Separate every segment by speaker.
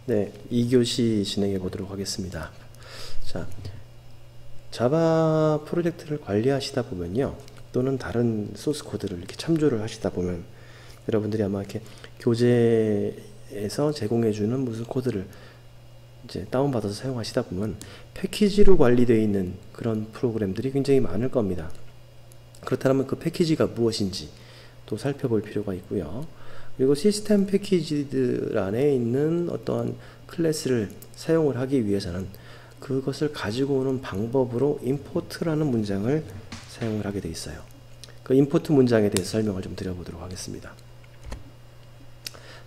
Speaker 1: 네, 2교시 진행해 보도록 하겠습니다. 자, 자바 프로젝트를 관리하시다 보면요, 또는 다른 소스 코드를 이렇게 참조를 하시다 보면 여러분들이 아마 이렇게 교재에서 제공해주는 무슨 코드를 이제 다운받아서 사용하시다 보면 패키지로 관리되어 있는 그런 프로그램들이 굉장히 많을 겁니다. 그렇다면 그 패키지가 무엇인지 또 살펴볼 필요가 있고요. 그리고 시스템 패키지들 안에 있는 어떠한 클래스를 사용을 하기 위해서는 그것을 가지고 오는 방법으로 import라는 문장을 사용을 하게 되어 있어요. 그 import 문장에 대해서 설명을 좀 드려보도록 하겠습니다.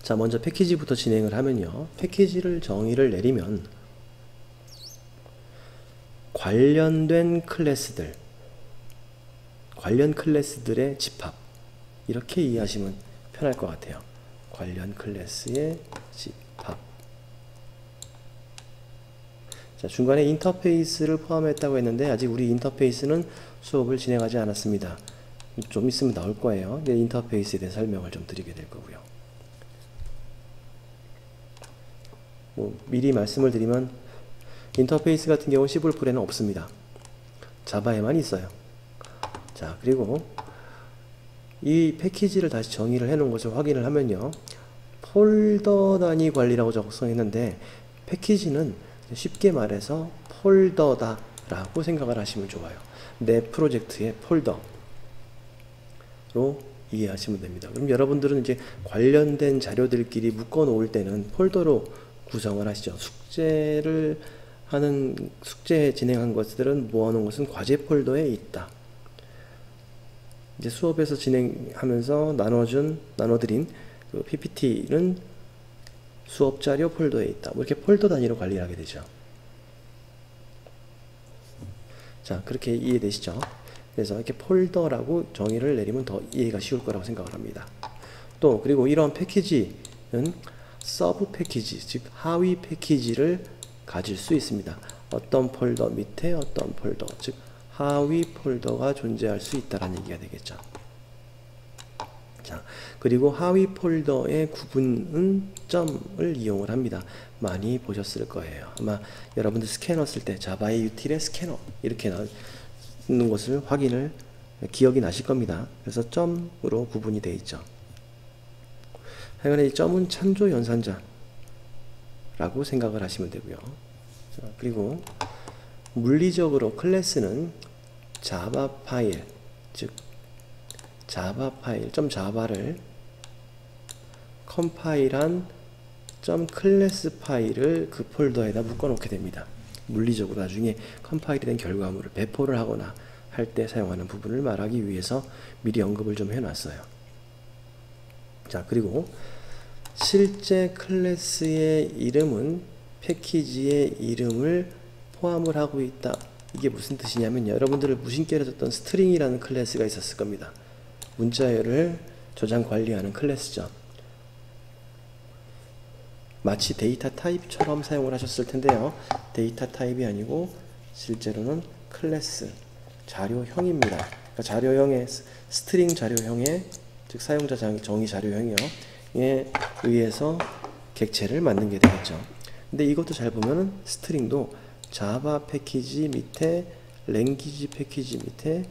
Speaker 1: 자, 먼저 패키지부터 진행을 하면요, 패키지를 정의를 내리면 관련된 클래스들, 관련 클래스들의 집합, 이렇게 이해하시면 편할 것 같아요. 관련 클래스의 집합. 자, 중간에 인터페이스를 포함했다고 했는데 아직 우리 인터페이스는 수업을 진행하지 않았습니다. 좀 있으면 나올 거예요. 근데 인터페이스에 대해 설명을 좀 드리게 될 거고요. 미리 말씀을 드리면 인터페이스 같은 경우는 C++에는 없습니다. 자바에만 있어요. 자, 그리고 이 패키지를 다시 정의를 해 놓은 것을 확인을 하면요, 폴더 단위 관리라고 작성했는데 패키지는 쉽게 말해서 폴더다 라고 생각을 하시면 좋아요. 내 프로젝트의 폴더로 이해하시면 됩니다. 그럼 여러분들은 이제 관련된 자료들끼리 묶어 놓을 때는 폴더로 구성을 하시죠. 숙제 진행한 것들은 모아놓은 것은 과제 폴더에 있다. 이제 수업에서 진행하면서 나눠드린 그 PPT는 수업 자료 폴더에 있다. 뭐 이렇게 폴더 단위로 관리를 하게 되죠. 자, 그렇게 이해되시죠? 그래서 이렇게 폴더라고 정의를 내리면 더 이해가 쉬울 거라고 생각을 합니다. 또 그리고 이런 패키지는 서브 패키지, 즉 하위 패키지를 가질 수 있습니다. 어떤 폴더 밑에 어떤 폴더, 즉 하위 폴더가 존재할 수 있다는 얘기가 되겠죠. 자, 그리고 하위 폴더의 구분은 점을 이용을 합니다. 많이 보셨을 거예요. 아마 여러분들 스캐너 쓸 때 자바의 유틸의 스캐너 이렇게 나오는 것을 기억이 나실 겁니다. 그래서 점으로 구분이 되어 있죠. 하여간에 이 점은 참조 연산자라고 생각을 하시면 되고요. 자, 그리고 물리적으로 클래스는 자바 파일, 즉 자바 파일 .java를 컴파일한 .class 파일을 그 폴더에다 묶어 놓게 됩니다. 물리적으로 나중에 컴파일이 된 결과물을 배포를 하거나 할 때 사용하는 부분을 말하기 위해서 미리 언급을 좀 해놨어요. 자, 그리고 실제 클래스의 이름은 패키지의 이름을 포함을 하고 있다. 이게 무슨 뜻이냐면요, 여러분들을 무심결에 줬던 스트링이라는 클래스가 있었을 겁니다. 문자열을 저장 관리하는 클래스죠. 마치 데이터 타입처럼 사용을 하셨을 텐데요, 데이터 타입이 아니고 실제로는 클래스, 자료형입니다. 그러니까 자료형의 스트링 자료형의, 즉 사용자 정의 자료형에 의해서 객체를 만든 게 되겠죠. 근데 이것도 잘 보면은 스트링도 자바 패키지 밑에 랭귀지 패키지 밑에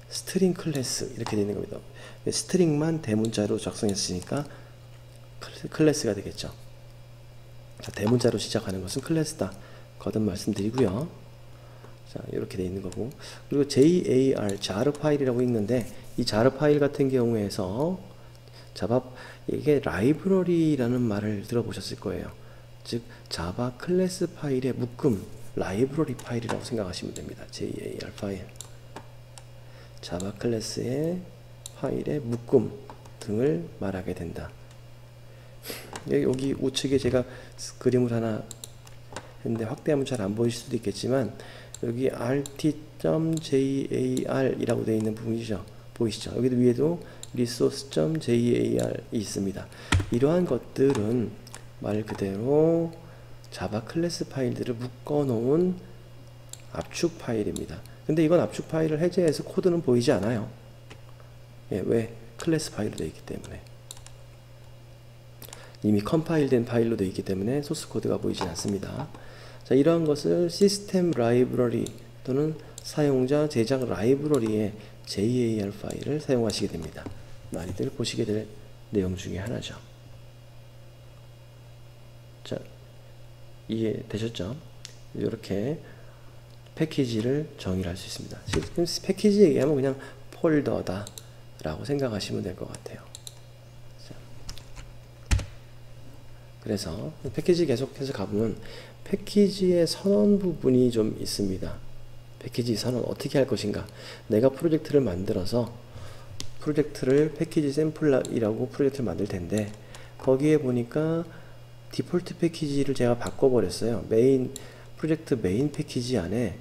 Speaker 1: 스트링 클래스 이렇게 되는 겁니다. 스트링만 대문자로 작성했으니까 클래스가 되겠죠. 자, 대문자로 시작하는 것은 클래스다. 거듭 말씀드리고요. 자, 이렇게 되어 있는 거고, 그리고 jar, jar 파일이라고 있는데 이 jar 파일 같은 경우에서 이게 라이브러리라는 말을 들어보셨을 거예요. 즉 자바 클래스 파일의 묶음, 라이브러리 파일이라고 생각하시면 됩니다. jar 파일, 자바 클래스의 파일의 묶음 등을 말하게 된다. 여기 우측에 제가 그림을 하나 했는데 확대하면 잘 안 보일 수도 있겠지만 여기 rt.jar 이라고 되어 있는 부분이죠. 보이시죠? 여기도 위에도 resource.jar이 있습니다. 이러한 것들은 말 그대로 자바 클래스 파일들을 묶어 놓은 압축 파일입니다. 근데 이건 압축 파일을 해제해서 코드는 보이지 않아요. 왜? 클래스 파일로 되어 있기 때문에. 이미 컴파일된 파일로 되어 있기 때문에 소스 코드가 보이지 않습니다. 자, 이러한 것을 시스템 라이브러리 또는 사용자 제작 라이브러리의 JAR 파일을 사용하시게 됩니다. 많이들 보시게 될 내용 중에 하나죠. 자, 이해되셨죠? 이렇게 패키지를 정의를 할 수 있습니다. 지금 패키지 얘기하면 그냥 폴더다 라고 생각하시면 될 것 같아요. 자, 그래서 패키지 계속해서 가보면 패키지의 선언 부분이 좀 있습니다. 패키지 선언 어떻게 할 것인가. 내가 프로젝트를 만들어서 프로젝트를 패키지 샘플이라고 프로젝트를 만들 텐데 거기에 보니까 디폴트 패키지를 제가 바꿔버렸어요. 프로젝트 메인 패키지 안에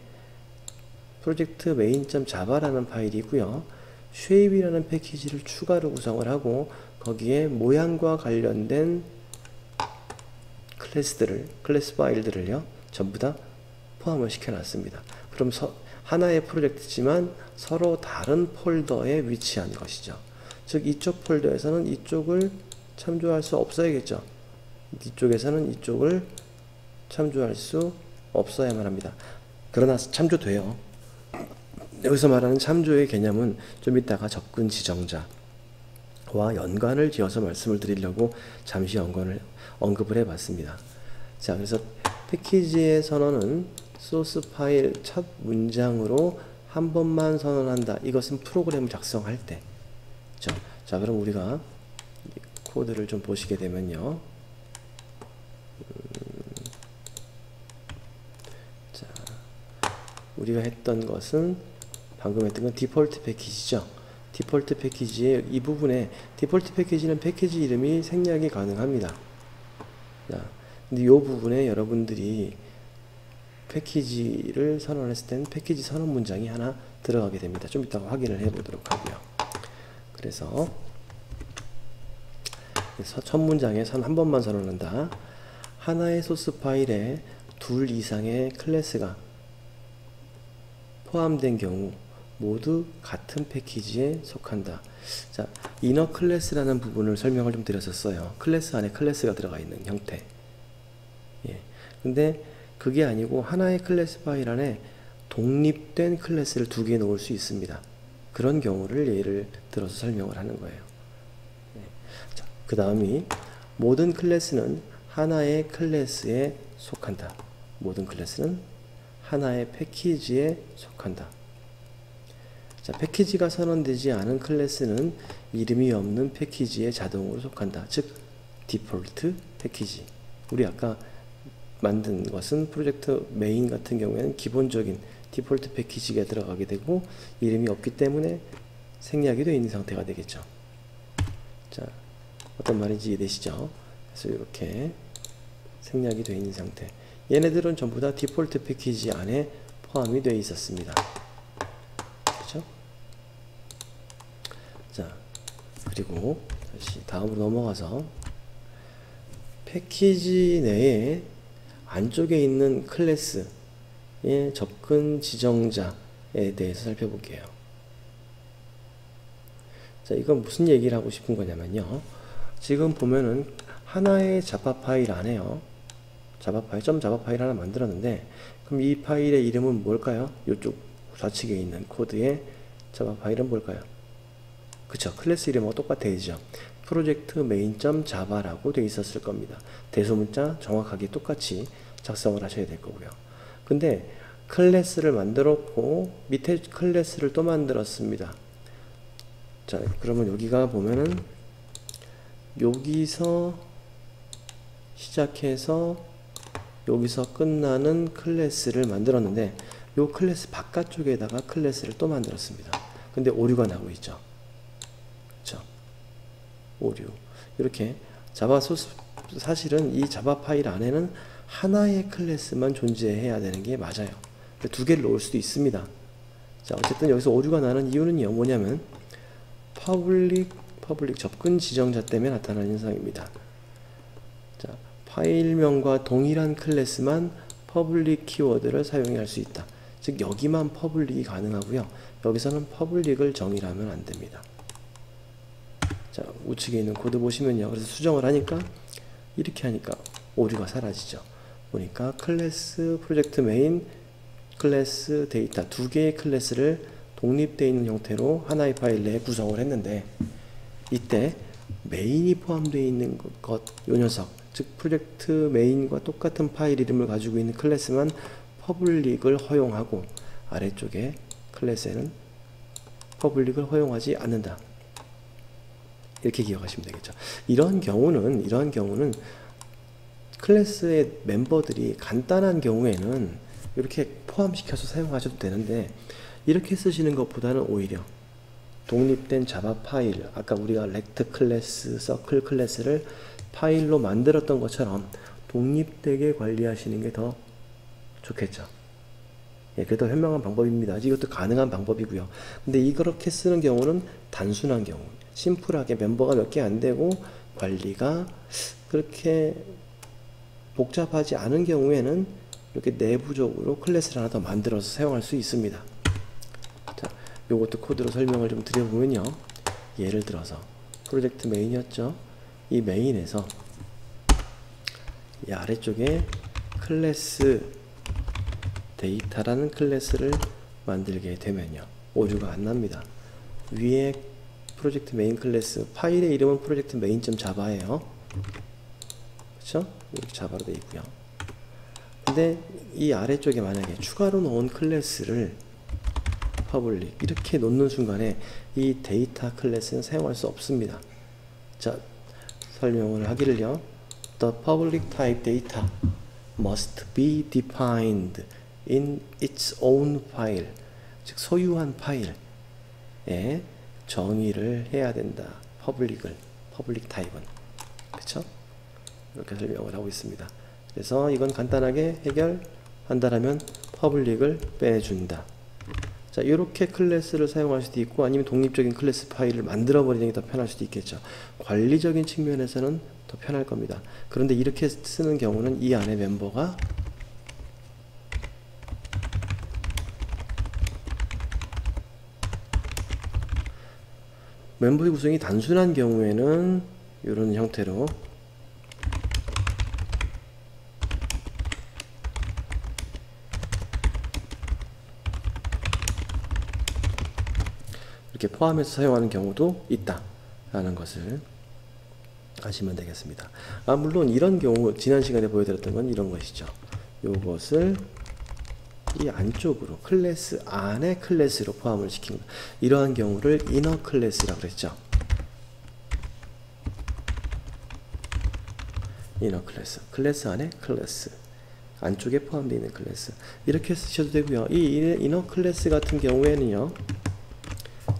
Speaker 1: 프로젝트 main.java라는 파일이 있고요. shape이라는 패키지를 추가로 구성을 하고 거기에 모양과 관련된 클래스 파일들을요 전부 다 포함을 시켜놨습니다. 그럼 하나의 프로젝트지만 서로 다른 폴더에 위치한 것이죠. 즉 이쪽 폴더에서는 이쪽을 참조할 수 없어야겠죠. 이쪽에서는 이쪽을 참조할 수 없어야만 합니다. 그러나 참조돼요. 여기서 말하는 참조의 개념은 좀 이따가 접근 지정자와 연관을 지어서 말씀을 드리려고 잠시 언급을 해봤습니다. 자, 그래서 패키지의 선언은 소스 파일 첫 문장으로 한 번만 선언한다. 이것은 프로그램을 작성할 때. 자, 그럼 우리가 코드를 좀 보시게 되면요. 자, 우리가 했던 것은 방금 했던 건 디폴트 패키지죠. 디폴트 패키지의 이 부분에 디폴트 패키지는 패키지 이름이 생략이 가능합니다. 자, 근데 이 부분에 여러분들이 패키지를 선언했을 때는 패키지 선언 문장이 하나 들어가게 됩니다. 좀 이따가 확인을 해 보도록 하고요. 그래서 첫 문장에 한 번만 선언한다. 하나의 소스 파일에 둘 이상의 클래스가 포함된 경우 모두 같은 패키지에 속한다. 자, 이너 클래스라는 부분을 설명을 좀 드렸었어요. 클래스 안에 클래스가 들어가 있는 형태. 예. 근데 그게 아니고 하나의 클래스 파일 안에 독립된 클래스를 두 개 놓을 수 있습니다. 그런 경우를 예를 들어서 설명을 하는 거예요. 예. 자, 그 다음이 모든 클래스는 하나의 클래스에 속한다. 모든 클래스는 하나의 패키지에 속한다. 자, 패키지가 선언되지 않은 클래스는 이름이 없는 패키지에 자동으로 속한다. 즉 디폴트 패키지. 우리 아까 만든 것은 프로젝트 메인 같은 경우에는 기본적인 디폴트 패키지가 들어가게 되고 이름이 없기 때문에 생략이 되어 있는 상태가 되겠죠. 자, 어떤 말인지 이해되시죠? 그래서 이렇게 생략이 되어 있는 상태. 얘네들은 전부 다 디폴트 패키지 안에 포함이 되어 있었습니다. 그렇죠? 자, 그리고 다시 다음으로 넘어가서 패키지 내에 안쪽에 있는 클래스의 접근 지정자에 대해서 살펴볼게요. 자, 이건 무슨 얘기를 하고 싶은 거냐면요. 지금 보면은 하나의 자바 파일 안에요. 자바 파일 하나 만들었는데 그럼 이 파일의 이름은 뭘까요? 이쪽 좌측에 있는 코드의 자바 파일은 뭘까요? 그쵸, 클래스 이름하고 똑같아야죠. 프로젝트 main.java라고 되어 있었을 겁니다. 대소문자 정확하게 똑같이 작성을 하셔야 될 거고요. 근데 클래스를 만들었고 밑에 클래스를 또 만들었습니다. 자, 그러면 여기가 보면은 여기서 시작해서 여기서 끝나는 클래스를 만들었는데 이 클래스 바깥쪽에다가 클래스를 또 만들었습니다. 근데 오류가 나고 있죠. 그렇죠? 오류. 이렇게 자바 소스, 사실은 이 자바 파일 안에는 하나의 클래스만 존재해야 되는 게 맞아요. 두 개를 넣을 수도 있습니다. 자, 어쨌든 여기서 오류가 나는 이유는요, 뭐냐면 퍼블릭 접근 지정자 때문에 나타나는 현상입니다. 자, 파일명과 동일한 클래스만 퍼블릭 키워드를 사용할 수 있다. 즉 여기만 퍼블릭이 가능하고요. 여기서는 퍼블릭을 정의하면 안 됩니다. 자, 우측에 있는 코드 보시면요. 그래서 수정을 하니까 이렇게 하니까 오류가 사라지죠. 보니까 클래스 프로젝트 메인 클래스 데이터 두 개의 클래스를 독립되어 있는 형태로 하나의 파일 내에 구성을 했는데, 이때 메인이 포함되어 있는 것, 요 녀석, 즉 프로젝트 메인과 똑같은 파일 이름을 가지고 있는 클래스만 퍼블릭을 허용하고 아래쪽에 클래스에는 퍼블릭을 허용하지 않는다. 이렇게 기억하시면 되겠죠. 이런 경우는 클래스의 멤버들이 간단한 경우에는 이렇게 포함시켜서 사용하셔도 되는데, 이렇게 쓰시는 것보다는 오히려 독립된 자바 파일, 아까 우리가 렉트 클래스, 서클 클래스를 파일로 만들었던 것처럼 독립되게 관리하시는 게 더 좋겠죠. 예, 그래도 현명한 방법입니다. 이것도 가능한 방법이고요. 근데 이렇게 쓰는 경우는 단순한 경우, 심플하게 멤버가 몇 개 안 되고 관리가 그렇게 복잡하지 않은 경우에는 이렇게 내부적으로 클래스를 하나 더 만들어서 사용할 수 있습니다. 자, 요것도 코드로 설명을 좀 드려보면요. 예를 들어서 프로젝트 메인이었죠. 이 메인에서 이 아래쪽에 클래스 데이터라는 클래스를 만들게 되면요, 오류가 안 납니다. 위에 프로젝트 메인 클래스 파일의 이름은 프로젝트 메인.java예요. 그렇죠? 이렇게 자바로 되어 있고요. 근데 이 아래쪽에 만약에 추가로 넣은 클래스를 퍼블릭 이렇게 놓는 순간에 이 데이터 클래스는 사용할 수 없습니다. 자, 설명을 하기를요. The public type data must be defined in its own file. 즉 소유한 파일에 정의를 해야 된다. public 타입은. 그쵸? 이렇게 설명을 하고 있습니다. 그래서 이건 간단하게 해결한다라면 public을 빼준다. 자, 이렇게 클래스를 사용할 수도 있고, 아니면 독립적인 클래스 파일을 만들어 버리는 게 더 편할 수도 있겠죠. 관리적인 측면에서는 더 편할 겁니다. 그런데 이렇게 쓰는 경우는 이 안에 멤버가 멤버의 구성이 단순한 경우에는 이런 형태로 이렇게 포함해서 사용하는 경우도 있다라는 것을 아시면 되겠습니다. 물론 이런 경우 지난 시간에 보여드렸던 건 이런 것이죠. 요것을 이 안쪽으로 클래스 안에 클래스로 포함을 시킵니다. 이러한 경우를 이너 클래스라고 그랬죠. 이너 클래스, 클래스 안에 클래스, 안쪽에 포함되어 있는 클래스, 이렇게 쓰셔도 되고요. 이 이너 클래스 같은 경우에는요,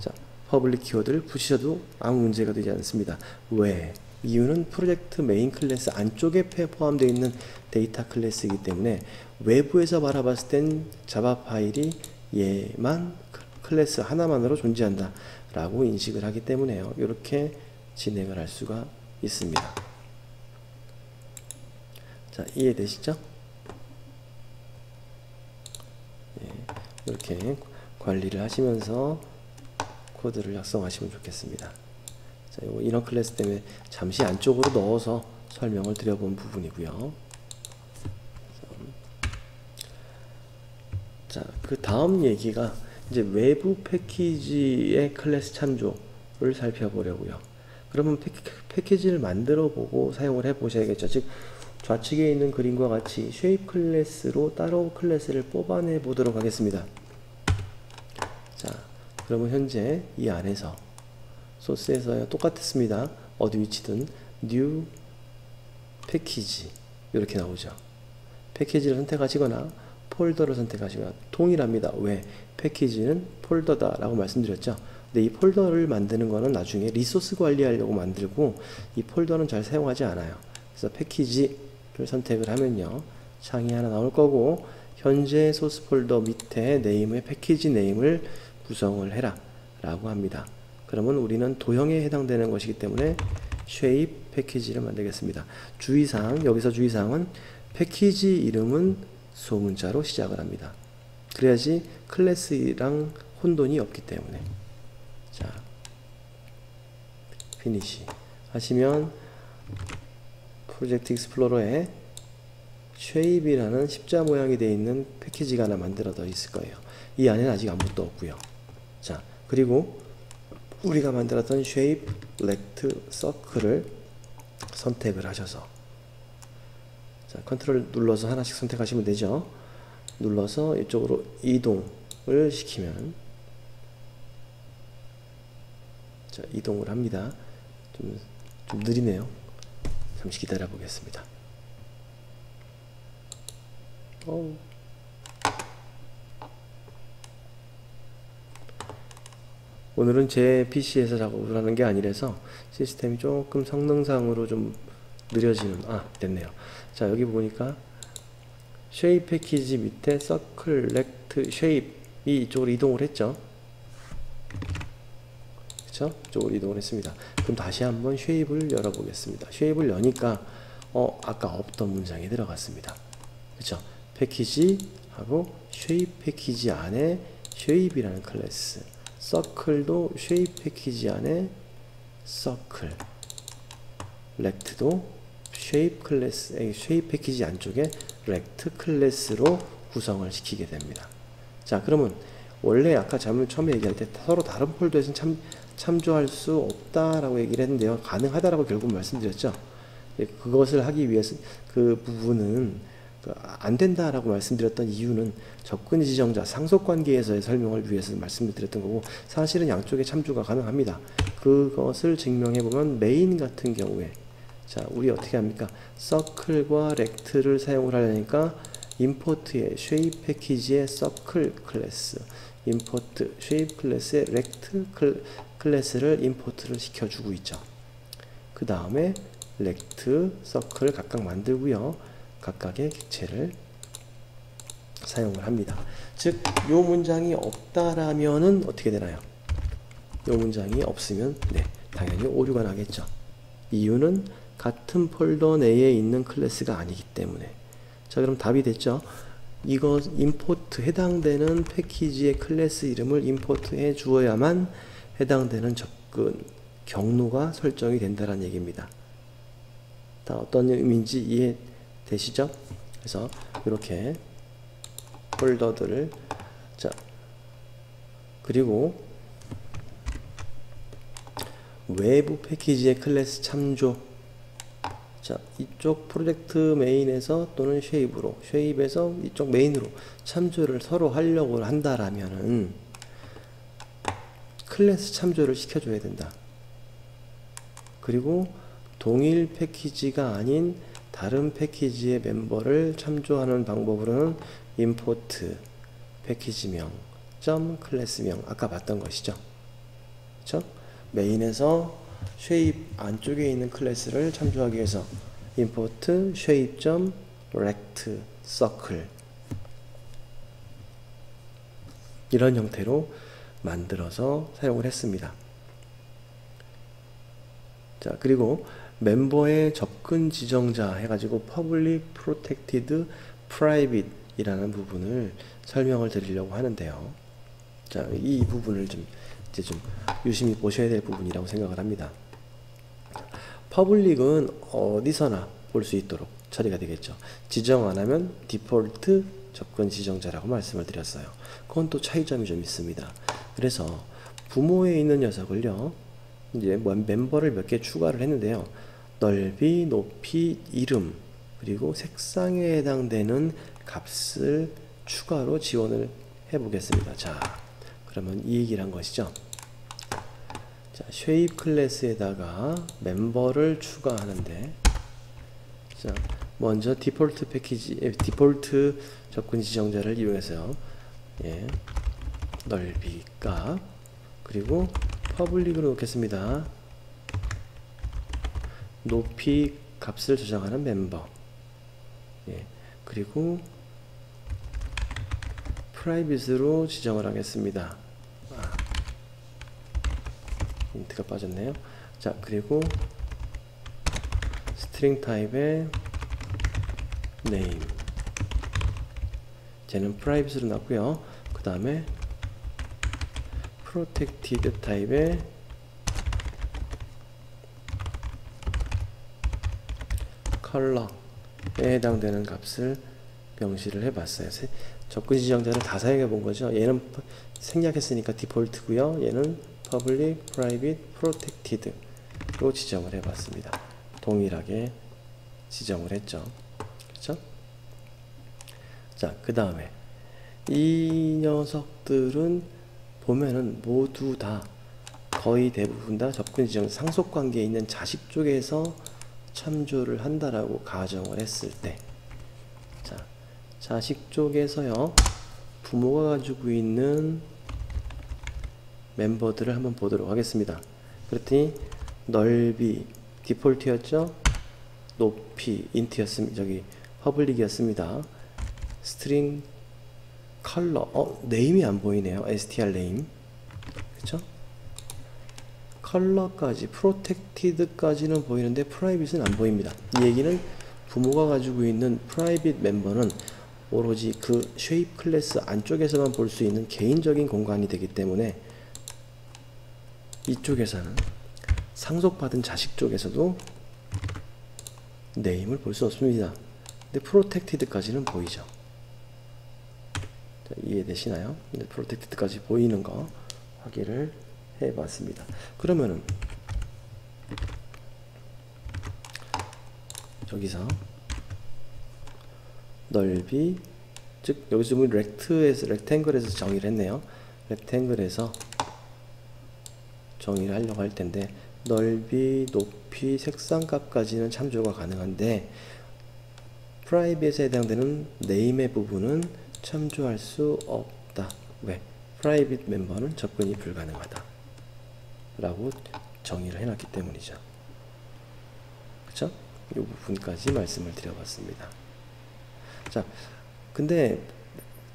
Speaker 1: 자, 퍼블릭 키워드를 붙이셔도 아무 문제가 되지 않습니다. 왜? 이유는 프로젝트 메인 클래스 안쪽에 포함되어 있는 데이터 클래스이기 때문에 외부에서 바라봤을 땐 자바 파일이 얘만 클래스 하나만으로 존재한다 라고 인식을 하기 때문에요. 이렇게 진행을 할 수가 있습니다. 자, 이해되시죠? 예, 이렇게 관리를 하시면서 코드를 작성하시면 좋겠습니다. 자, 이거 이너 클래스 때문에 잠시 안쪽으로 넣어서 설명을 드려본 부분이고요. 자, 그 다음 얘기가 이제 외부 패키지의 클래스 참조를 살펴보려고요. 그러면 패키지를 만들어 보고 사용을 해 보셔야겠죠. 즉, 좌측에 있는 그림과 같이 쉐입 클래스로 따로 클래스를 뽑아내 보도록 하겠습니다. 자, 그러면 현재 이 안에서 소스에서 똑같았습니다. 어디 위치든 new 패키지 이렇게 나오죠. 패키지를 선택하시거나 폴더를 선택하시거나 동일합니다. 왜? 패키지는 폴더다 라고 말씀드렸죠. 근데 이 폴더를 만드는 거는 나중에 리소스 관리하려고 만들고, 이 폴더는 잘 사용하지 않아요. 그래서 패키지를 선택을 하면요, 창이 하나 나올 거고, 현재 소스 폴더 밑에 네임의 패키지 네임을 구성을 해라 라고 합니다. 그러면 우리는 도형에 해당되는 것이기 때문에 shape 패키지를 만들겠습니다. 주의사항, 여기서 주의사항은 패키지 이름은 소문자로 시작을 합니다. 그래야지 클래스랑 혼돈이 없기 때문에. 자, 피니시 하시면 프로젝트 익스플로러에 shape이라는 십자 모양이 되어 있는 패키지가 하나 만들어져 있을 거예요. 이 안에는 아직 아무것도 없고요. 자, 그리고 우리가 만들었던 shape, rect, circle을 선택을 하셔서, 자, 컨트롤 눌러서 하나씩 선택하시면 되죠. 눌러서 이쪽으로 이동을 시키면, 자, 이동을 합니다. 좀 느리네요. 잠시 기다려 보겠습니다. 오늘은 제 PC에서 작업을 하는 게 아니라서 시스템이 조금 성능상으로 좀 느려지는, 됐네요. 자, 여기 보니까 shape 패키지 밑에 circle, rect, shape이 이쪽으로 이동을 했죠. 그쵸? 이쪽으로 이동을 했습니다. 그럼 다시 한번 shape을 열어보겠습니다. shape을 여니까 아까 없던 문장이 들어갔습니다. 그쵸? 패키지하고 shape 패키지 안에 shape이라는 클래스, circle도 shape 패키지 안에 circle, rect도 shape 클래스, shape 패키지 안쪽에 rect 클래스로 구성을 시키게 됩니다. 자, 그러면 원래 아까 처음에 얘기할 때 서로 다른 폴더에서 참조할 수 없다라고 얘기를 했는데요. 가능하다라고 결국 말씀드렸죠. 그것을 하기 위해서 그 부분은 안 된다라고 말씀드렸던 이유는 접근 지정자 상속관계에서의 설명을 위해서 말씀을 드렸던 거고, 사실은 양쪽에 참조가 가능합니다. 그것을 증명해 보면 메인 같은 경우에, 자, 우리 어떻게 합니까? 서클과 렉트를 사용을 하려니까 임포트의 shape 패키지의 서클 클래스, 임포트 shape 클래스의 렉트 클래스를 임포트를 시켜주고 있죠. 그 다음에 렉트, 서클을 각각 만들고요. 각각의 객체를 사용을 합니다. 즉, 이 문장이 없다라면은 어떻게 되나요? 이 문장이 없으면 당연히 오류가 나겠죠. 이유는 같은 폴더 내에 있는 클래스가 아니기 때문에. 자, 그럼 답이 됐죠? 이거 임포트, 해당되는 패키지의 클래스 이름을 임포트 해 주어야만 해당되는 접근 경로가 설정이 된다는 얘기입니다. 다 어떤 의미인지 이해되시죠? 그래서 이렇게 폴더들을, 자, 그리고 외부 패키지의 클래스 참조, 자, 이쪽 프로젝트 메인에서 또는 쉐입에서 이쪽 메인으로 참조를 서로 하려고 한다라면은 클래스 참조를 시켜줘야 된다. 그리고 동일 패키지가 아닌 다른 패키지의 멤버를 참조하는 방법으로는 import 패키지명 점 클래스명, 아까 봤던 것이죠. 그쵸? 메인에서 shape 안쪽에 있는 클래스를 참조하기 위해서 import shape.rect circle 이런 형태로 만들어서 사용을 했습니다. 자, 그리고 멤버의 접근 지정자 해가지고 public, protected, private 이라는 부분을 설명을 드리려고 하는데요. 자, 이 부분을 이제 좀 유심히 보셔야 될 부분이라고 생각을 합니다. 퍼블릭은 어디서나 볼 수 있도록 처리가 되겠죠. 지정 안 하면 디폴트 접근 지정자라고 말씀을 드렸어요. 그건 또 차이점이 좀 있습니다. 그래서 부모에 있는 녀석을요, 이제 멤버를 몇 개 추가를 했는데요. 넓이, 높이, 이름, 그리고 색상에 해당되는 값을 추가로 지원을 해 보겠습니다. 자, 그러면 이 얘기를 한 것이죠. 자, shape 클래스에다가 멤버를 추가하는데, 자, 먼저 디폴트 패키지, 디폴트 접근 지정자를 이용해서요. 넓이 값, 그리고 퍼블릭으로 놓겠습니다. 높이 값을 저장하는 멤버, 그리고 프라이빗으로 지정을 하겠습니다. 인트가 빠졌네요. 자, 그리고 스트링 타입의 name, 쟤는 프라이빗으로 놨고요. 그 다음에 protected 타입의 컬러에 해당되는 값을 명시를 해봤어요. 접근 지정자를 다 사용해 본 거죠. 얘는 생략했으니까 디폴트고요. 얘는 public, private, protected로 지정을 해봤습니다. 동일하게 지정을 했죠. 그렇죠? 자, 그 다음에 이 녀석들은 보면은 모두 다 거의 대부분 다 접근 지정 상속 관계에 있는 자식 쪽에서 참조를 한다라고 가정을 했을 때, 자, 자식 쪽에서요, 부모가 가지고 있는 멤버들을 한번 보도록 하겠습니다. 그랬더니 넓이 디폴트였죠? 높이 인트였습니다. 저기 퍼블릭이었습니다. 스트링 컬러, 네임이 안 보이네요. str 네임. 그쵸? 컬러까지, 프로텍티드까지는 보이는데 프라이빗은 안 보입니다. 이 얘기는 부모가 가지고 있는 프라이빗 멤버는 오로지 그 쉐입 클래스 안쪽에서만 볼 수 있는 개인적인 공간이 되기 때문에 이쪽에서는 상속받은 자식 쪽에서도 네임을 볼 수 없습니다. 근데 프로텍티드까지는 보이죠. 자, 이해되시나요? 프로텍티드까지 보이는 거 확인을 해봤습니다. 그러면은 저기서 넓이, 즉 여기서 우리 렉탱글에서 정의를 했네요. 렉탱글에서 정의를 하려고 할 텐데 넓이, 높이, 색상값까지는 참조가 가능한데 프라이빗에 해당되는 네임의 부분은 참조할 수 없다. 왜? 프라이빗 멤버는 접근이 불가능하다 라고 정의를 해놨기 때문이죠. 그쵸? 이 부분까지 말씀을 드려봤습니다. 자, 근데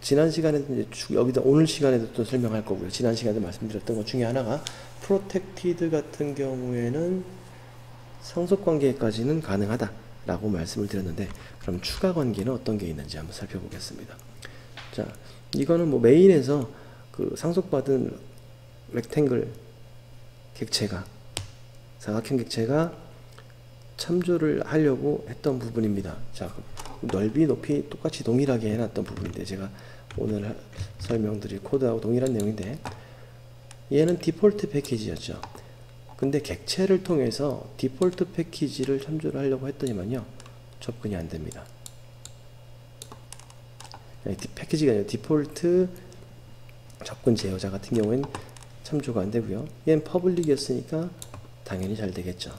Speaker 1: 지난 시간에 이제 여기다 오늘 시간에도 또 설명할 거고요. 지난 시간에 말씀드렸던 것 중에 하나가 프로텍티드 같은 경우에는 상속 관계까지는 가능하다 라고 말씀을 드렸는데, 그럼 추가 관계는 어떤 게 있는지 한번 살펴보겠습니다. 자, 이거는 뭐 메인에서 그 상속받은 렉탱글 객체가, 사각형 객체가 참조를 하려고 했던 부분입니다. 자, 넓이, 높이 똑같이 동일하게 해놨던 부분인데, 제가 오늘 설명드릴 코드하고 동일한 내용인데, 얘는 디폴트 패키지였죠. 근데 객체를 통해서 디폴트 패키지를 참조를 하려고 했더니만요, 접근이 안 됩니다. 패키지가 아니라 디폴트 접근 제어자 같은 경우에는 참조가 안 되고요. 얘는 퍼블릭이었으니까 당연히 잘 되겠죠.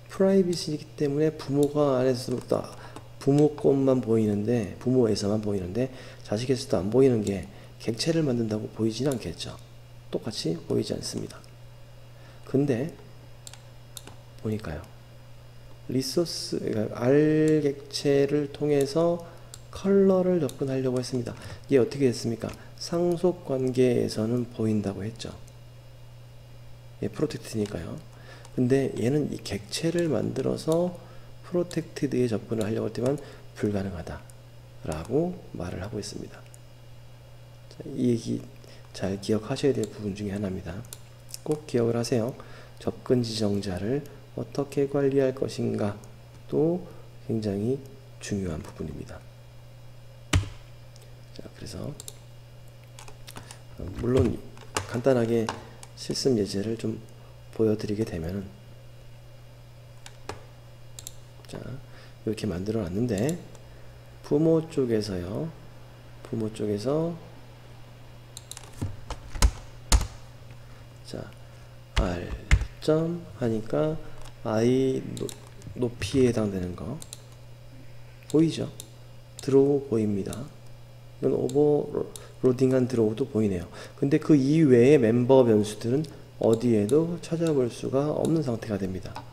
Speaker 1: 프라이빗이기 때문에 부모가 안에서부터 부모 것만 보이는데, 부모에서만 보이는데 자식에서도 안 보이는 게 객체를 만든다고 보이지는 않겠죠. 똑같이 보이지 않습니다. 근데 보니까요, 리소스, 그러니까 R 객체를 통해서 컬러를 접근하려고 했습니다. 이게 어떻게 됐습니까? 상속 관계에서는 보인다고 했죠. 예, 프로텍트니까요. 근데 얘는 이 객체를 만들어서 프로텍티드에 접근을 하려고 할 때만 불가능하다 라고 말을 하고 있습니다. 자, 이 얘기 잘 기억하셔야 될 부분 중에 하나입니다. 꼭 기억을 하세요. 접근 지정자를 어떻게 관리할 것인가 도 굉장히 중요한 부분입니다. 자, 그래서 물론 간단하게 실습 예제를 좀 보여드리게 되면은, 자, 이렇게 만들어 놨는데 부모 쪽에서요, 부모 쪽에서 자, R 점 하니까 I 높이에 해당되는 거 보이죠? 드로우 보입니다. 이건 오버로딩한 드로우도 보이네요. 근데 그 이외의 멤버 변수들은 어디에도 찾아볼 수가 없는 상태가 됩니다.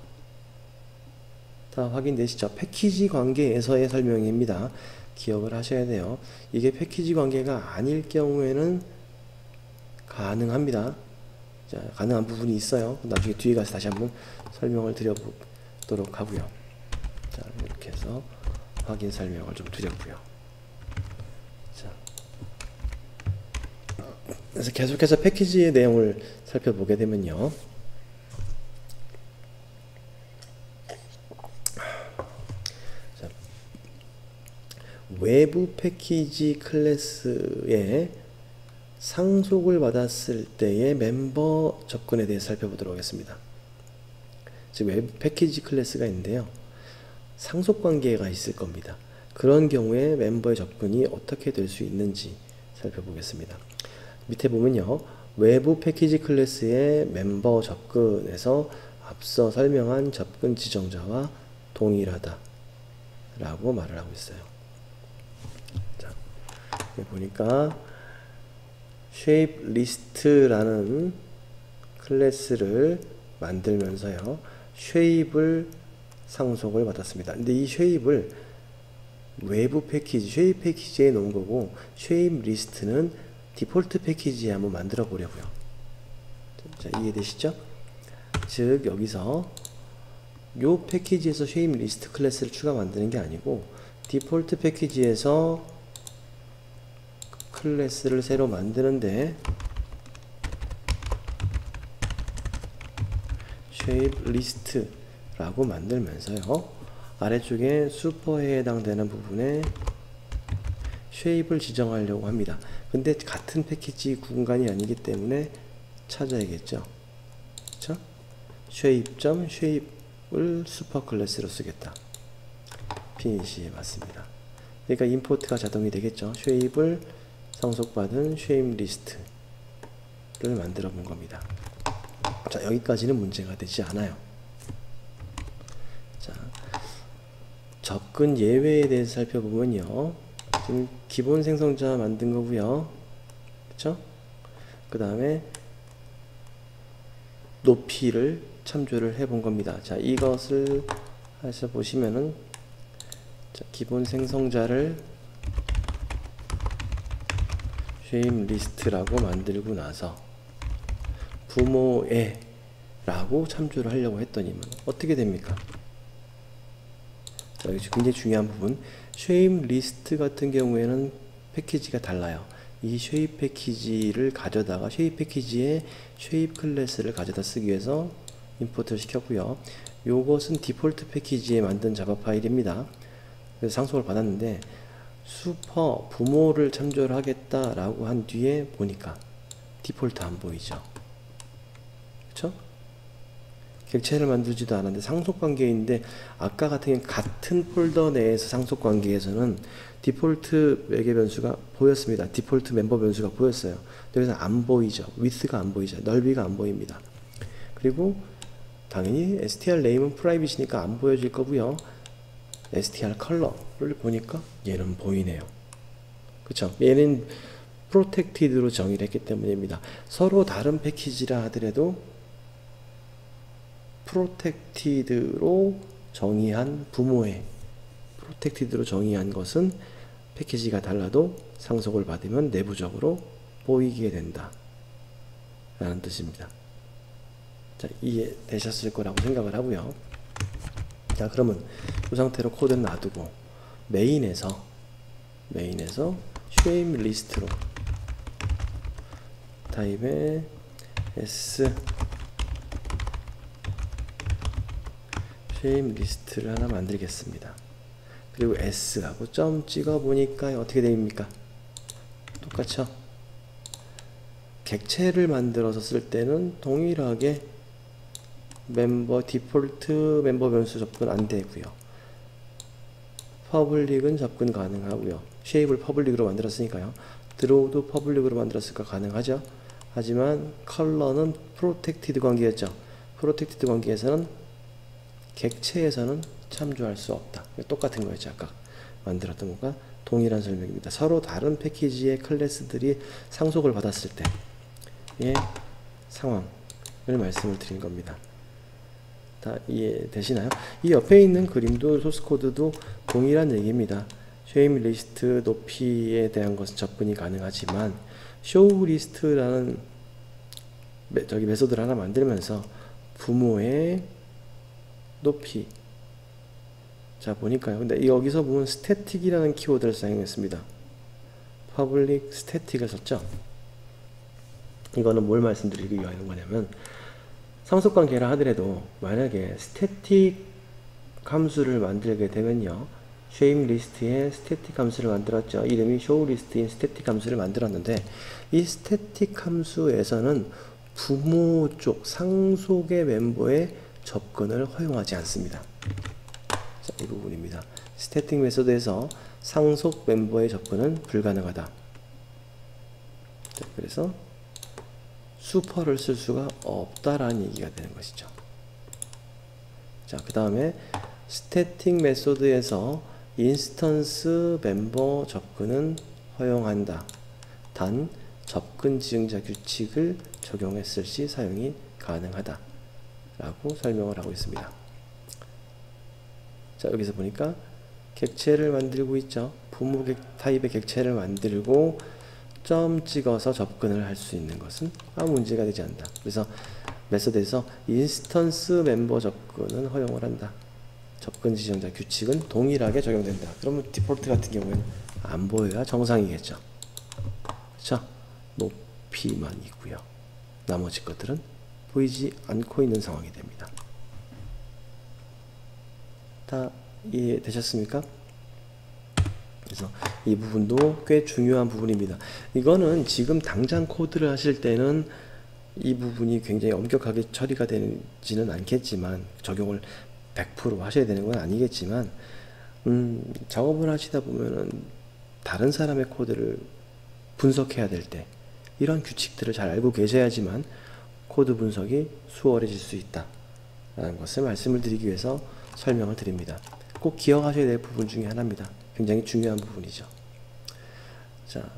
Speaker 1: 다 확인되시죠? 패키지 관계에서의 설명입니다. 기억을 하셔야 돼요. 이게 패키지 관계가 아닐 경우에는 가능합니다. 자, 가능한 부분이 있어요. 나중에 뒤에 가서 다시 한번 설명을 드려보도록 하고요. 자, 이렇게 해서 확인 설명을 좀 드렸고요. 자, 그래서 계속해서 패키지의 내용을 살펴보게 되면요, 외부 패키지 클래스에 상속을 받았을 때의 멤버 접근에 대해 살펴보도록 하겠습니다. 즉 외부 패키지 클래스가 있는데요. 상속 관계가 있을 겁니다. 그런 경우에 멤버의 접근이 어떻게 될 수 있는지 살펴보겠습니다. 밑에 보면요. 외부 패키지 클래스의 멤버 접근에서 앞서 설명한 접근 지정자와 동일하다 라고 말을 하고 있어요. 자, 여기 보니까 shape list라는 클래스를 만들면서요. shape을 상속을 받았습니다. 근데 이 shape을 외부 패키지, shape 패키지에 놓은 거고 shape list는 디폴트 패키지에 한번 만들어 보려고요. 자, 이해되시죠? 즉 여기서 요 패키지에서 shape list 클래스를 추가 만드는 게 아니고 디폴트 패키지에서 클래스를 새로 만드는데 shape list라고 만들면서요. 아래쪽에 슈퍼에 해당되는 부분에 shape를 지정하려고 합니다. 근데 같은 패키지 공간이 아니기 때문에 찾아야겠죠. 그렇죠? shape을 슈퍼 클래스로 쓰겠다. 피니시 맞습니다. 그러니까 임포트가 자동이 되겠죠. shape을 상속받은 shape list를 만들어 본 겁니다. 자, 여기까지는 문제가 되지 않아요. 자, 접근 예외에 대해서 살펴보면요. 지금 기본 생성자 만든 거고요. 그쵸? 그 다음에 높이를 참조를 해 본 겁니다. 자, 이것을 해서 보시면은 자, 기본 생성자를 shape list라고 만들고 나서 부모에 라고 참조를 하려고 했더니만 어떻게 됩니까? 자, 여기 굉장히 중요한 부분. shape list 같은 경우에는 패키지가 달라요. 이 shape 패키지를 가져다가 shape 패키지에 shape 클래스를 가져다 쓰기 위해서 임포트를 시켰고요. 요것은 디폴트 패키지에 만든 자바 파일입니다. 그래서 상속을 받았는데 슈퍼 부모를 참조를 하겠다라고 한 뒤에 보니까 디폴트 안 보이죠. 그쵸? 객체를 만들지도 않았는데 상속관계인데 아까 같은 경우는 같은 폴더 내에서 상속관계에서는 디폴트 매개 변수가 보였습니다. 디폴트 멤버 변수가 보였어요. 여기서 안 보이죠. width가 안 보이죠. 넓이가 안 보입니다. 그리고 당연히 str name은 프라이빗이니까 안 보여질 거고요. str 컬러를 보니까 얘는 보이네요. 그쵸? 얘는 protected로 정의를 했기 때문입니다. 서로 다른 패키지라 하더라도 프로텍티드로 정의한 부모의 프로텍티드로 정의한 것은 패키지가 달라도 상속을 받으면 내부적으로 보이게 된다 라는 뜻입니다. 자, 이해되셨을 거라고 생각을 하고요. 자, 그러면 이 상태로 코드는 놔두고 메인에서 shape list로 타입의 s shape list를 하나 만들겠습니다. 그리고 s하고 점 찍어 보니까 어떻게 됩니까? 똑같죠? 객체를 만들어서 쓸 때는 동일하게 디폴트 멤버 변수 접근 안 되고요. 퍼블릭은 접근 가능하고요. shape를 퍼블릭으로 만들었으니까요. draw도 퍼블릭으로 만들었으니까 가능하죠. 하지만 컬러는 프로텍티드 관계였죠. 프로텍티드 관계에서는 객체에서는 참조할 수 없다. 똑같은 거였죠. 아까 만들었던 것과 동일한 설명입니다. 서로 다른 패키지의 클래스들이 상속을 받았을 때의 상황을 말씀을 드린 겁니다. 다 이해되시나요? 이 옆에 있는 그림도 소스코드도 동일한 얘기입니다. shape list 높이에 대한 것은 접근이 가능하지만 show list라는 메소드를 하나 만들면서 부모의 높이 자 보니까요. 근데 여기서 보면 static이라는 키워드를 사용했습니다. public static을 썼죠. 이거는 뭘 말씀드리기 위한 거냐면 상속관계라 하더라도 만약에 static 함수를 만들게 되면요. shape list의 스태틱 함수를 만들었죠. 이름이 show list인 스태틱 함수를 만들었는데 이 스태틱 함수에서는 부모 쪽 상속의 멤버의 접근을 허용하지 않습니다. 자, 이 부분입니다. 스태틱 메소드에서 상속 멤버의 접근은 불가능하다. 자, 그래서 슈퍼를 쓸 수가 없다라는 얘기가 되는 것이죠. 자, 그 다음에 스태틱 메소드에서 인스턴스 멤버 접근은 허용한다. 단 접근 지정자 규칙을 적용했을 시 사용이 가능하다 라고 설명을 하고 있습니다. 자, 여기서 보니까 객체를 만들고 있죠. 부모 타입의 객체를 만들고 점 찍어서 접근을 할 수 있는 것은 아무 문제가 되지 않는다. 그래서 메소드에서 인스턴스 멤버 접근은 허용을 한다. 접근 지정자 규칙은 동일하게 적용된다. 그러면 디폴트 같은 경우에는 안 보여야 정상이겠죠. 그렇죠? 높이만 있고요. 나머지 것들은 보이지 않고 있는 상황이 됩니다. 다 이해되셨습니까? 그래서 이 부분도 꽤 중요한 부분입니다. 이거는 지금 당장 코드를 하실 때는 이 부분이 굉장히 엄격하게 처리가 되지는 않겠지만, 적용을 100% 하셔야 되는 건 아니겠지만, 작업을 하시다 보면은 다른 사람의 코드를 분석해야 될 때 이런 규칙들을 잘 알고 계셔야지만 코드 분석이 수월해질 수 있다 라는 것을 말씀을 드리기 위해서 설명을 드립니다. 꼭 기억하셔야 될 부분 중에 하나입니다. 굉장히 중요한 부분이죠. 자,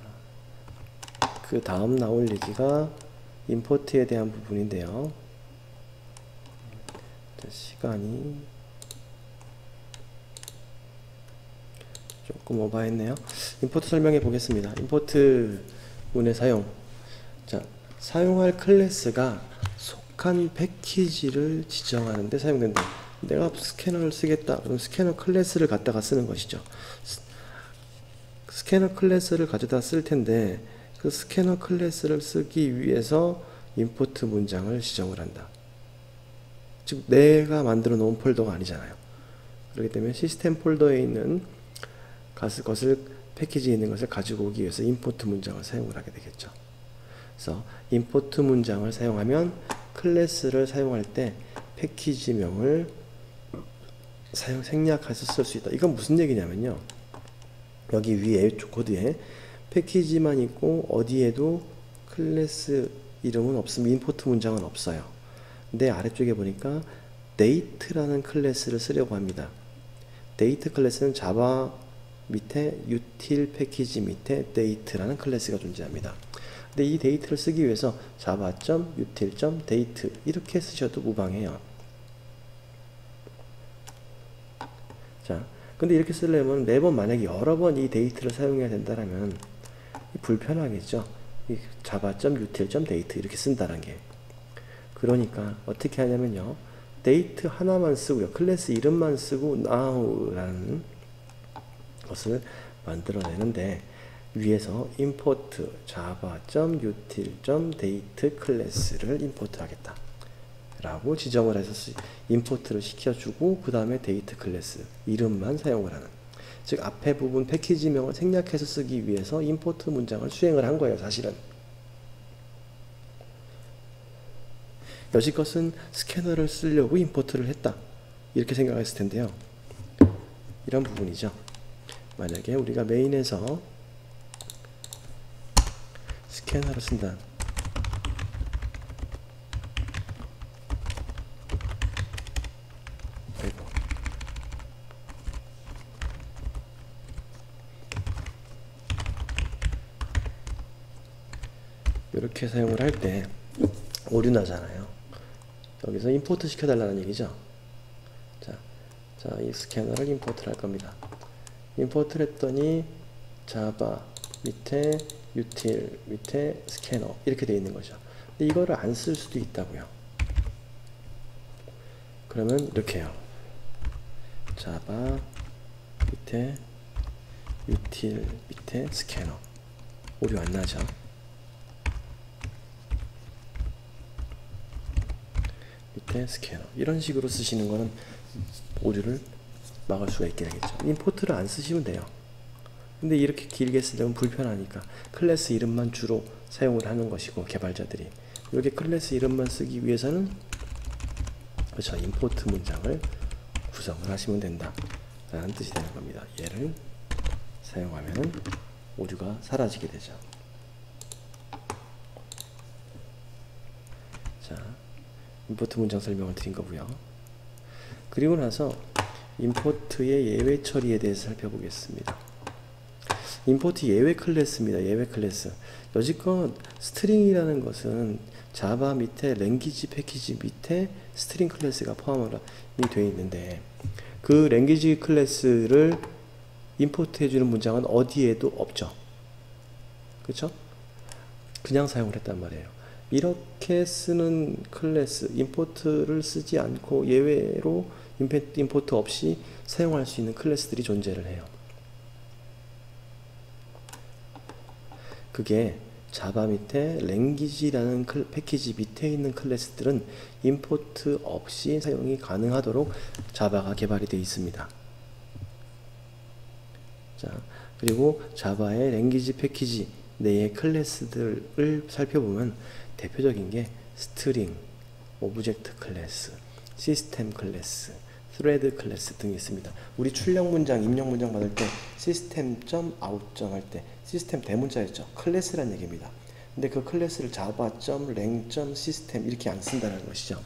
Speaker 1: 그 다음 나올 얘기가 임포트에 대한 부분인데요. 자, 시간이 조금 오버했네요. 임포트 설명해 보겠습니다. 임포트 문의 사용. 자, 사용할 클래스가 속한 패키지를 지정하는데 사용된다. 내가 스캐너를 쓰겠다. 그럼 스캐너 클래스를 갖다가 쓰는 것이죠. 스캐너 클래스를 가져다 쓸 텐데 그 스캐너 클래스를 쓰기 위해서 임포트 문장을 지정을 한다. 즉 내가 만들어 놓은 폴더가 아니잖아요. 그렇기 때문에 시스템 폴더에 있는 것을 패키지에 있는 것을 가지고 오기 위해서 임포트 문장을 사용을 하게 되겠죠. 그래서 임포트 문장을 사용하면 클래스를 사용할 때 패키지명을 생략해서 쓸 수 있다. 이건 무슨 얘기냐면요. 여기 위에 코드에 패키지만 있고 어디에도 클래스 이름은 없으면 임포트 문장은 없어요. 근데 아래쪽에 보니까 date라는 클래스를 쓰려고 합니다. date 클래스는 자바 밑에 util 패키지 밑에 date라는 클래스가 존재합니다. 근데 이 date를 쓰기 위해서 java.util.date 이렇게 쓰셔도 무방해요. 자, 근데 이렇게 쓰려면 매번 만약에 여러 번 이 date를 사용해야 된다면 불편하겠죠. 이 java.util.date 이렇게 쓴다는 게. 그러니까 어떻게 하냐면요. date 하나만 쓰고요. 클래스 이름만 쓰고 now라는 것을 만들어내는데 위에서 import java.util.date 클래스를 임포트 하겠다 라고 지정을 해서 임포트를 시켜주고 그 다음에 date 클래스 이름만 사용을 하는, 즉 앞에 부분 패키지명을 생략해서 쓰기 위해서 임포트 문장을 수행을 한 거예요. 사실은 여지껏은 스캐너를 쓰려고 임포트를 했다 이렇게 생각했을 텐데요. 이런 부분이죠. 만약에 우리가 메인에서 스캐너를 쓴다. 아이고. 이렇게 사용을 할 때 오류 나잖아요. 여기서 임포트 시켜달라는 얘기죠. 자, 이 스캐너를 임포트를 할 겁니다. 임포트를 했더니 자바 밑에 util 밑에 스캐너 이렇게 되어 있는 거죠. 근데 이거를 안 쓸 수도 있다고요. 그러면 이렇게 해요. 자바 밑에 util 밑에 스캐너. 오류 안 나죠. 밑에 스캐너 이런 식으로 쓰시는 거는 오류를 막을 수가 있게 되겠죠. 임포트를 안 쓰시면 돼요. 근데 이렇게 길게 쓰려면 불편하니까 클래스 이름만 주로 사용을 하는 것이고, 개발자들이 이렇게 클래스 이름만 쓰기 위해서는 그렇죠, 임포트 문장을 구성을 하시면 된다 라는 뜻이 되는 겁니다. 얘를 사용하면 오류가 사라지게 되죠. 자, 임포트 문장 설명을 드린 거고요. 그리고 나서 임포트의 예외 처리에 대해서 살펴보겠습니다. 임포트 예외 클래스입니다. 예외 클래스. 여지껏 스트링이라는 것은 자바 밑에 랭귀지 패키지 밑에 스트링 클래스가 포함이 되어 있는데, 그 랭귀지 클래스를 임포트 해주는 문장은 어디에도 없죠. 그렇죠? 그냥 사용을 했단 말이에요. 이렇게 쓰는 클래스, 임포트를 쓰지 않고 예외로 임포트 없이 사용할 수 있는 클래스들이 존재를 해요. 그게 자바 밑에 랭귀지라는 패키지 밑에 있는 클래스들은 임포트 없이 사용이 가능하도록 자바가 개발이 되어 있습니다. 자, 그리고 자바의 랭귀지 패키지 내의 클래스들을 살펴보면 대표적인 게 스트링, 오브젝트 클래스, 시스템 클래스, 스레드 클래스 등이 있습니다. 우리 출력 문장, 입력 문장 받을 때 시스템.out 할 때 시스템 대문자였죠. 클래스란 얘기입니다. 근데 그 클래스를 java.랭.system 이렇게 안 쓴다는 것이죠.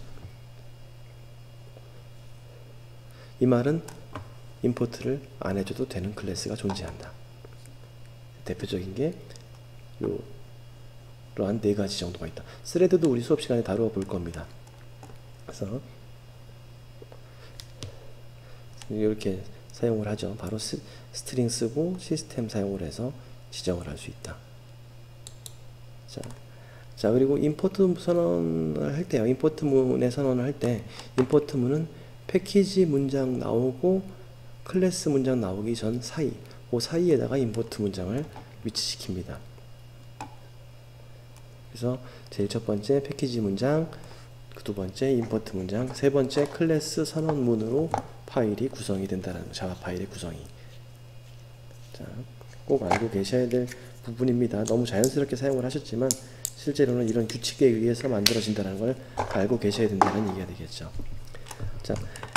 Speaker 1: 이 말은 임포트를 안 해줘도 되는 클래스가 존재한다. 대표적인 게 이러한 네 가지 정도가 있다. 스레드도 우리 수업 시간에 다루어 볼 겁니다. 그래서 이렇게 사용을 하죠. 바로 스트링 쓰고 시스템 사용을 해서 지정을 할 수 있다. 자, 그리고 임포트 선언을 할 때요. 임포트 문의 선언을 할 때 임포트 문은 패키지 문장 나오고 클래스 문장 나오기 전 사이, 그 사이에다가 임포트 문장을 위치시킵니다. 그래서 제일 첫 번째 패키지 문장, 두 번째 임포트 문장, 세 번째 클래스 선언문으로 파일이 구성이 된다는 자바 파일의 구성이. 자, 꼭 알고 계셔야 될 부분입니다. 너무 자연스럽게 사용을 하셨지만 실제로는 이런 규칙에 의해서 만들어진다는 걸 알고 계셔야 된다는 얘기가 되겠죠. 자,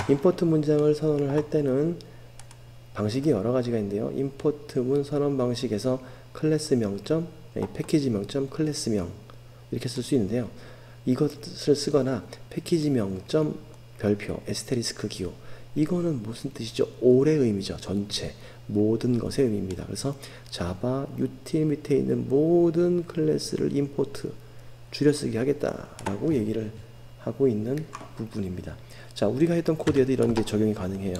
Speaker 1: 임포트 문장을 선언을 할 때는 방식이 여러 가지가 있는데요. 임포트 문 선언 방식에서 클래스 명점, 패키지 명점, 클래스명 이렇게 쓸 수 있는데요. 이것을 쓰거나 패키지 명점 별표 에스테리스크 기호, 이거는 무슨 뜻이죠? 올의 의미죠. 전체 모든 것의 의미입니다. 그래서 자바 util 밑에 있는 모든 클래스를 임포트 줄여쓰기 하겠다라고 얘기를 하고 있는 부분입니다. 자, 우리가 했던 코드에도 이런 게 적용이 가능해요.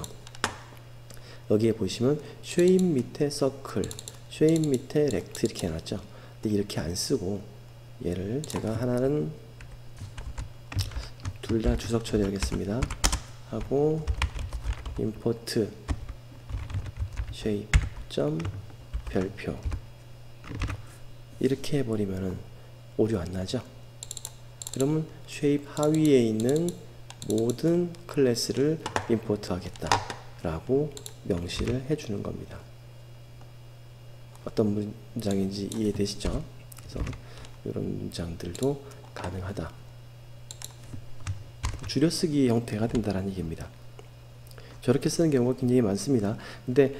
Speaker 1: 여기에 보시면 shape 밑에 circle, shape 밑에 rect 이렇게 해놨죠. 근데 이렇게 안 쓰고 얘를 제가 하나는 둘 다 주석 처리하겠습니다. 하고 import shape 점 별표 이렇게 해버리면은 오류 안 나죠. 그러면 shape 하위에 있는 모든 클래스를 임포트 하겠다 라고 명시를 해주는 겁니다. 어떤 문장인지 이해되시죠? 그래서 이런 문장들도 가능하다. 줄여쓰기 형태가 된다는 얘기입니다. 저렇게 쓰는 경우가 굉장히 많습니다. 근데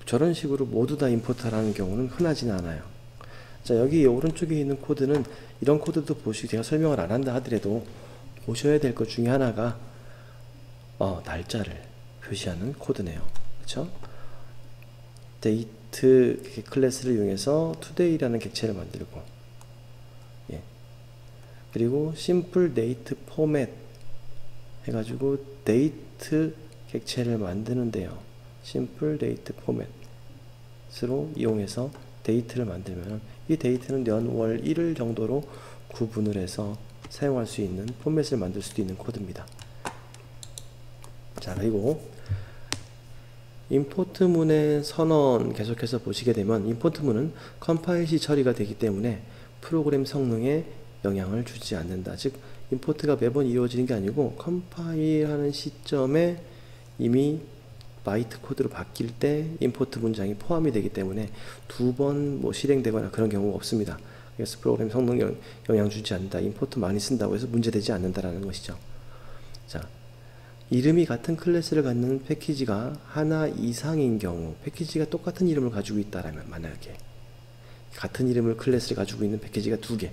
Speaker 1: 저런 식으로 모두 다 임포트하라는 경우는 흔하지는 않아요. 자, 여기 오른쪽에 있는 코드는 이런 코드도 보시고 제가 설명을 안 한다 하더라도 보셔야 될 것 중에 하나가 날짜를 표시하는 코드네요. 그렇죠? 데이트 클래스를 이용해서 today라는 객체를 만들고, 예. 그리고 simple date format 해가지고 데이트 객체를 만드는데요. simple date format으로 이용해서 데이트를 만들면 이 데이트는 년, 월, 일 정도로 구분을 해서 사용할 수 있는 포맷을 만들 수도 있는 코드입니다. 자, 그리고 임포트 문의 선언 계속해서 보시게 되면 임포트 문은 컴파일 시 처리가 되기 때문에 프로그램 성능에 영향을 주지 않는다. 즉 임포트가 매번 이루어지는 게 아니고 컴파일하는 시점에 이미 바이트 코드로 바뀔 때 임포트 문장이 포함이 되기 때문에 두 번 뭐 실행되거나 그런 경우가 없습니다. 그래서 프로그램 성능에 영향 주지 않는다. 임포트 많이 쓴다고 해서 문제되지 않는다라는 것이죠. 자, 이름이 같은 클래스를 갖는 패키지가 하나 이상인 경우, 패키지가 똑같은 이름을 가지고 있다라면, 만약에 같은 이름을 클래스를 가지고 있는 패키지가 두 개,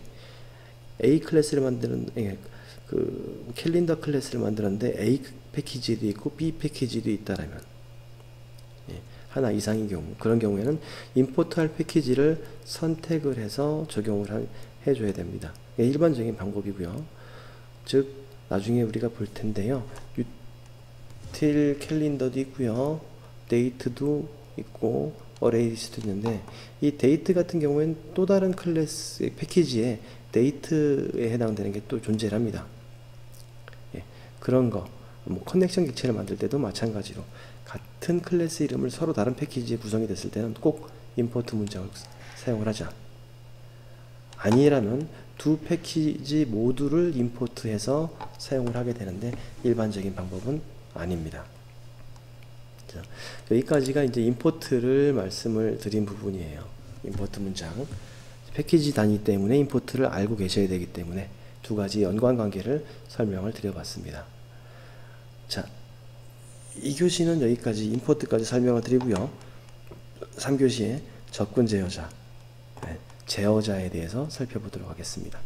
Speaker 1: A 클래스를 만드는 그 캘린더 클래스를 만드는데 A 패키지도 있고 B 패키지도 있다라면, 하나 이상인 경우, 그런 경우에는 임포트할 패키지를 선택을 해서 적용을 해줘야 됩니다. 일반적인 방법이고요. 즉 나중에 우리가 볼 텐데요. 유틸 캘린더도 있고요. 데이트도 있고 어레이리스도 있는데, 이 데이트 같은 경우에는 또 다른 클래스 패키지에 데이트에 해당되는 게 또 존재를 합니다. 그런 거, 뭐 커넥션 객체를 만들 때도 마찬가지로 같은 클래스 이름을 서로 다른 패키지에 구성이 됐을 때는 꼭 임포트 문장을 사용을 하자. 아니라면 두 패키지 모두를 임포트해서 사용을 하게 되는데 일반적인 방법은 아닙니다. 자, 여기까지가 이제 임포트를 말씀을 드린 부분이에요. 임포트 문장. 패키지 단위 때문에 임포트를 알고 계셔야 되기 때문에 두 가지 연관관계를 설명을 드려봤습니다. 자, 이 교시는 여기까지 임포트까지 설명을 드리고요. 3교시에 접근 제어자, 제어자에 대해서 살펴보도록 하겠습니다.